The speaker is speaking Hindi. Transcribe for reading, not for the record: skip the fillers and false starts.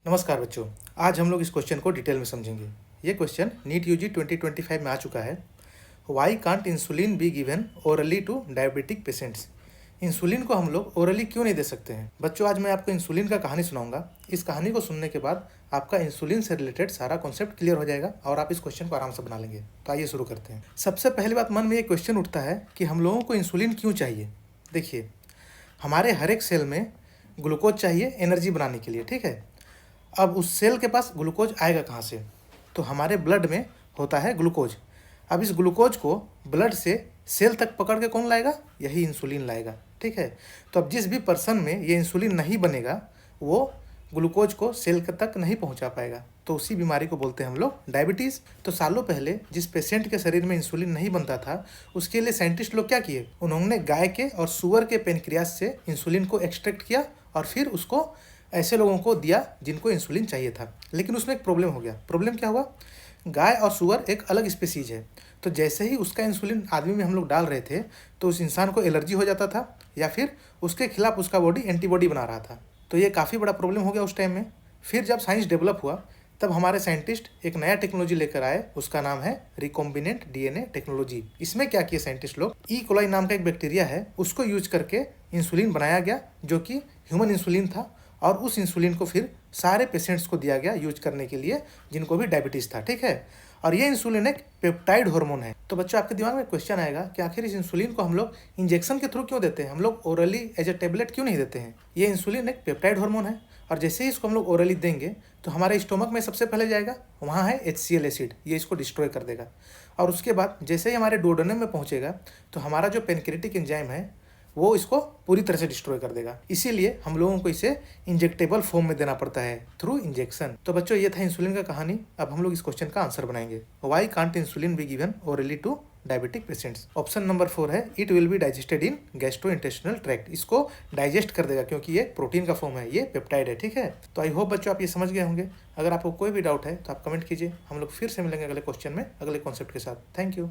नमस्कार बच्चों, आज हम लोग इस क्वेश्चन को डिटेल में समझेंगे। ये क्वेश्चन नीट यूजी 2025 में आ चुका है। Why can't insulin be given orally to diabetic patients. Insulin को हम लोग ओरली क्यों नहीं दे सकते हैं? बच्चों, आज मैं आपको इंसुलिन का कहानी सुनाऊंगा। इस कहानी को सुनने के बाद आपका इंसुलिन से रिलेटेड सारा कॉन्सेप्ट क्लियर हो जाएगा और आप इस क्वेश्चन को आराम से बना लेंगे। तो आइए शुरू करते हैं। सबसे पहली बात मन में ये क्वेश्चन उठता है कि हम लोगों को इंसुलिन क्यों चाहिए। देखिए, हमारे हर एक सेल में ग्लूकोज चाहिए एनर्जी बनाने के लिए, ठीक है। अब उस सेल के पास ग्लूकोज आएगा कहाँ से? तो हमारे ब्लड में होता है ग्लूकोज। अब इस ग्लूकोज को ब्लड से सेल तक पकड़ के कौन लाएगा? यही इंसुलिन लाएगा, ठीक है। तो अब जिस भी पर्सन में ये इंसुलिन नहीं बनेगा वो ग्लूकोज को सेल तक नहीं पहुंचा पाएगा, तो उसी बीमारी को बोलते हैं हम लोग डायबिटीज़। तो सालों पहले जिस पेशेंट के शरीर में इंसुलिन नहीं बनता था, उसके लिए साइंटिस्ट लोग क्या किए? उन्होंने गाय के और सुअर के पेनक्रियास से इंसुलिन को एक्सट्रैक्ट किया और फिर उसको ऐसे लोगों को दिया जिनको इंसुलिन चाहिए था। लेकिन उसमें एक प्रॉब्लम हो गया। प्रॉब्लम क्या हुआ? गाय और सुअर एक अलग स्पीसीज है, तो जैसे ही उसका इंसुलिन आदमी में हम लोग डाल रहे थे तो उस इंसान को एलर्जी हो जाता था या फिर उसके खिलाफ उसका बॉडी एंटीबॉडी बना रहा था। तो ये काफ़ी बड़ा प्रॉब्लम हो गया उस टाइम में। फिर जब साइंस डेवलप हुआ तब हमारे साइंटिस्ट एक नया टेक्नोलॉजी लेकर आए, उसका नाम है रिकॉम्बिनेंट डीएनए टेक्नोलॉजी। इसमें क्या किए साइंटिस्ट लोग? ई कोलाई नाम का एक बैक्टीरिया है, उसको यूज करके इंसुलिन बनाया गया जो कि ह्यूमन इंसुलिन था, और उस इंसुलिन को फिर सारे पेशेंट्स को दिया गया यूज करने के लिए जिनको भी डायबिटीज़ था, ठीक है। और ये इंसुलिन एक पेप्टाइड हार्मोन है। तो बच्चों, आपके दिमाग में क्वेश्चन आएगा कि आखिर इस इंसुलिन को हम लोग इंजेक्शन के थ्रू क्यों देते हैं? हम लोग ओरली एज ए टेबलेट क्यों नहीं देते हैं? ये इंसुलिन एक पेप्टाइड हार्मोन है और जैसे ही इसको हम लोग ओरली देंगे तो हमारे स्टोमक में सबसे पहले जाएगा, वहाँ है HCl एसिड, ये इसको डिस्ट्रॉय कर देगा। और उसके बाद जैसे ही हमारे डुओडेनम में पहुँचेगा तो हमारा जो पेनक्रेटिक एंजाइम है वो इसको पूरी तरह से डिस्ट्रॉय कर देगा। इसीलिए हम लोगों को इसे इंजेक्टेबल फॉर्म में देना पड़ता है, थ्रू इंजेक्शन। तो बच्चों, ये था इंसुलिन का कहानी। अब हम लोग इस क्वेश्चन का आंसर बनाएंगे। Why can't insulin be given orally to diabetic patients? Option number 4 है, it will be digested in gastrointestinal tract. इसको डाइजेस्ट कर देगा क्योंकि ये प्रोटीन का फॉर्म है, ये पेप्टाइड है, ठीक है। तो आई होप बच्चों आप ये समझ गए होंगे। अगर आपको कोई भी डाउट है तो आप कमेंट कीजिए। हम लोग फिर से मिलेंगे अगले क्वेश्चन में अगले कॉन्सेप्ट के साथ। Thank you.